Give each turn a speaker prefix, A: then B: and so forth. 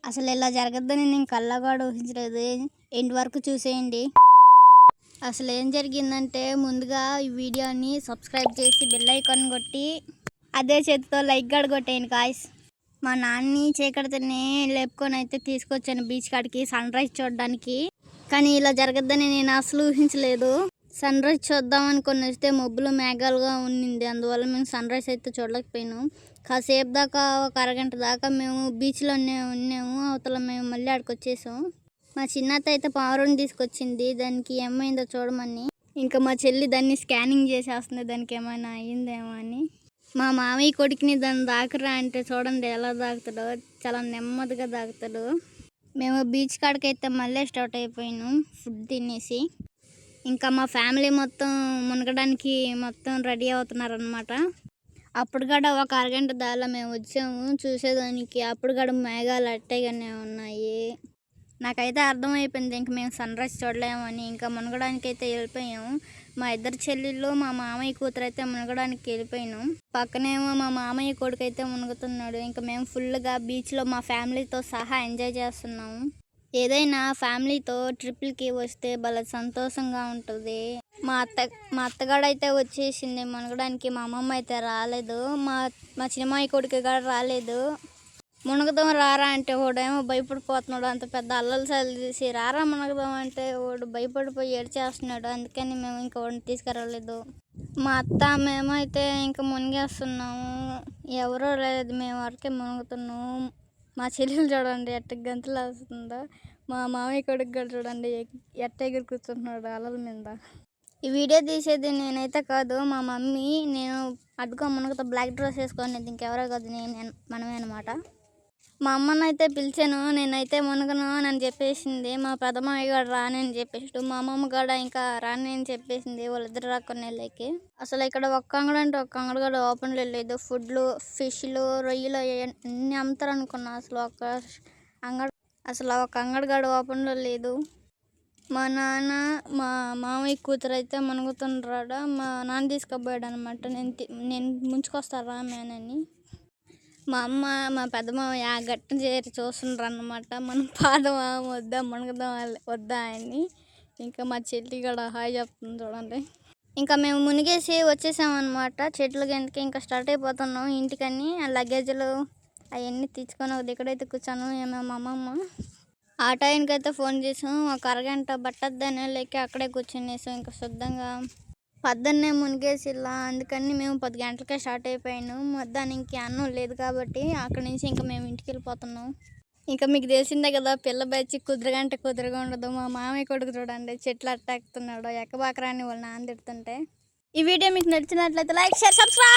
A: అసలు ఇలా జరగద్దని నేను కల్లా కూడా ఊహించలేదు. ఎండ్ వరకు చూసేయండి. అసలు ఏం జరిగిందంటే, ముందుగా ఈ వీడియోని సబ్స్క్రైబ్ చేసి బెల్ ఐకాన్ కొట్టి అదే చేతితో లైక్ కూడా కొట్టేయండి గాయ్స్. మా నాన్నని చీకటితోనే లేపుకొని అయితే తీసుకొచ్చాను బీచ్ కాడికి సన్ రైజ్ చూడడానికి. కానీ ఇలా జరగద్దని నేను అసలు ఊహించలేదు. సన్ రైజ్ చూద్దాం అనుకుని వస్తే మబ్బులు మేఘాలుగా ఉండింది. అందువల్ల మేము సన్ రైజ్ అయితే చూడలేకపోయినాం. కాసేపు దాకా ఒక అరగంట దాకా మేము బీచ్లోనే ఉన్నాము. అవతల మేము మళ్ళీ ఆడికి వచ్చేసాం. మా చిన్నత్త అయితే పావురం తీసుకొచ్చింది, దానికి ఏమైందో చూడమని. ఇంకా మా చెల్లి దాన్ని స్కానింగ్ చేసేస్తుంది, దానికి ఏమైనా అయ్యిందేమో అని. మా మామయ్య కొడుకుని దాన్ని దాకరా అంటే చూడండి ఎలా దాకుతాడో, చాలా నెమ్మదిగా దాకుతాడు. మేము బీచ్ కాడికైతే మళ్ళీ స్టార్ట్ అయిపోయినాం ఫుడ్ తినేసి. ఇంకా మా ఫ్యామిలీ మొత్తం మునగడానికి మొత్తం రెడీ అవుతున్నారనమాట. అప్పుడు కూడా ఒక అరగంట దాకా మేము వచ్చాము చూసేదానికి. అప్పుడు కూడా మేఘాలు అట్టేగానే ఉన్నాయి. నాకైతే అర్థమైపోయింది ఇంక మేము సన్ రైజ్ చూడలేమని. ఇంకా మునగడానికి అయితే వెళ్ళిపోయాము. మా ఇద్దరు చెల్లెళ్ళు, మా మామయ్య కూతురు అయితే మునగడానికి వెళ్ళిపోయినాం. పక్కనేమో మా మామయ్య కొడుకు అయితే మునుగుతున్నాడు. ఇంకా మేము ఫుల్గా బీచ్లో మా ఫ్యామిలీతో సహా ఎంజాయ్ చేస్తున్నాము. ఏదైనా ఫ్యామిలీతో ట్రిప్లకి వస్తే భలే సంతోషంగా ఉంటుంది. మా అత్తగాడైతే వచ్చేసింది మునగడానికి. మా అమ్మమ్మ అయితే రాలేదు. మా చిన్నమాయి కొడుకు కూడా రాలేదు. మునగదాం రారా అంటే వాడేమో భయపడిపోతున్నాడు. అంత పెద్ద అల్లలు చల్లేసి రారా మునగదాం అంటే వాడు భయపడిపోయి ఏడ్చేస్తున్నాడు. అందుకని మేము ఇంకా వాడిని తీసుకురాలేదు. మా అత్త మేమైతే ఇంకా మునిగేస్తున్నాము. ఎవరో లేదు, మేము వరకే మునుగుతున్నాము. మా చెల్లెలు చూడండి ఎట్ట గంతులు వేస్తుందో. మా మామయ్య కొడుకు కూడా చూడండి ఎట్ట ఎగురు కూర్చుంటున్నాడు అలల మీద. ఈ వీడియో తీసేది నేనైతే కాదు, మా మమ్మీ. నేను అడ్డుగా మునగతో బ్లాక్ డ్రెస్ వేసుకునేది ఇంకెవరో కాదు, మనమే అనమాట. మా అమ్మని అయితే పిలిచాను, నేనైతే మునగను అని చెప్పేసింది. మా పెద్దమామయ్య కూడా రానని చెప్పేసాడు. మా అమ్మమ్మ కూడా ఇంకా రాని అని చెప్పేసింది. వాళ్ళిద్దరు రాకొనేళ్ళకి. అసలు ఇక్కడ ఒక్క అంగడి అంటే ఒక్క అంగడి కూడా ఓపెన్లో లేదు. ఫుడ్లు, ఫిష్లు, రొయ్యలు అన్నీ అమ్ముతారు అనుకున్నా. అసలు ఒక అంగడి కూడా ఓపెన్లో లేదు. మా నాన్న, మా మామయ్య కూతురు అయితే మునుగుతుండ్రాడ. మా నాన్న తీసుకుపోయాడు అనమాట. నేను ముంచుకొస్తారా మేనని. మా అమ్మ, మా పెద్ద మామయ్య గట్టు చేరి చూస్తుండ్రు అన్నమాట. మనం పాదమా వద్దా, మునగదాం వద్దా అని. ఇంకా మా చెల్లి కూడా హాయ్ చెప్తుంది చూడండి. ఇంకా మేము మునిగేసి వచ్చేసామన్నమాట. చెట్ల కిందకి ఇంకా స్టార్ట్ అయిపోతున్నాం ఇంటికని. ఆ లగేజ్లు అవన్నీ తీసుకొని ఒక దిక్కడైతే కూర్చోను. మా అమ్మమ్మ ఆ టైంకి అయితే ఫోన్ చేసాం. ఒక అరగంట బట్టద్దని లేక అక్కడే కూర్చునేసాం. ఇంకా శుద్ధంగా పొద్దున్నే మునిగేసి ఇలా. అందుకని మేము 10 గంటలకే స్టార్ట్ అయిపోయాను. మధ్యాహ్నానికి అన్నం లేదు కాబట్టి అక్కడి నుంచి ఇంకా మేము ఇంటికి వెళ్ళిపోతున్నాం. ఇంకా మీకు తెలిసిందే కదా, పిల్ల బచ్చి కుదురుగంటే కుదురుగా ఉండదు. మా మామయ్య కొడుకు చూడండి చెట్లు అట్టాకుతున్నాడు, ఎక్కబాకరాని వాళ్ళు నాన్న తిడుతుంటే. ఈ వీడియో మీకు నచ్చినట్లయితే లైక్, షేర్, సబ్స్క్రైబ్.